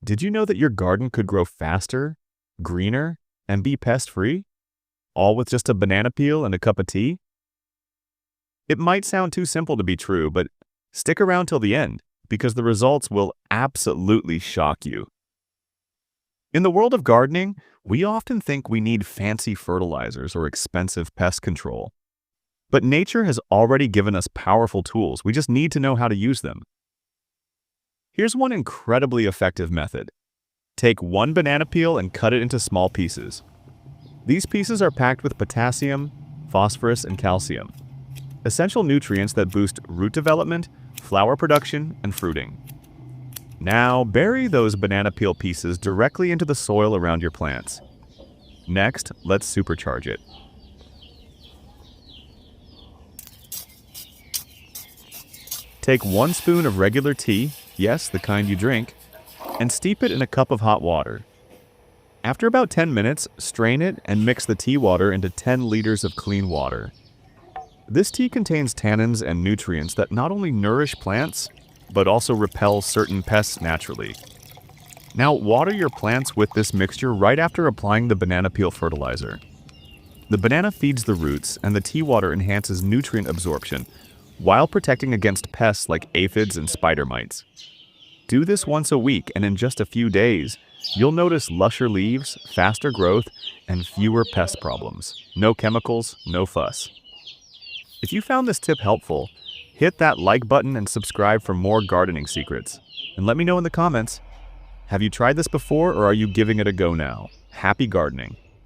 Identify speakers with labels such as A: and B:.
A: Did you know that your garden could grow faster, greener, and be pest-free? All with just a banana peel and a cup of tea? It might sound too simple to be true, but stick around till the end, because the results will absolutely shock you. In the world of gardening, we often think we need fancy fertilizers or expensive pest control. But nature has already given us powerful tools. We just need to know how to use them. Here's one incredibly effective method. Take one banana peel and cut it into small pieces. These pieces are packed with potassium, phosphorus, and calcium, essential nutrients that boost root development, flower production, and fruiting. Now, bury those banana peel pieces directly into the soil around your plants. Next, let's supercharge it. Take 1 spoon of regular tea, yes, the kind you drink, and steep it in a cup of hot water. After about 10 minutes, strain it and mix the tea water into 10 liters of clean water. This tea contains tannins and nutrients that not only nourish plants, but also repel certain pests naturally. Now, water your plants with this mixture right after applying the banana peel fertilizer. The banana feeds the roots, and the tea water enhances nutrient absorption, while protecting against pests like aphids and spider mites. Do this once a week, and in just a few days, you'll notice lusher leaves, faster growth, and fewer pest problems. No chemicals, no fuss. If you found this tip helpful, hit that like button and subscribe for more gardening secrets. And let me know in the comments, have you tried this before or are you giving it a go now? Happy gardening!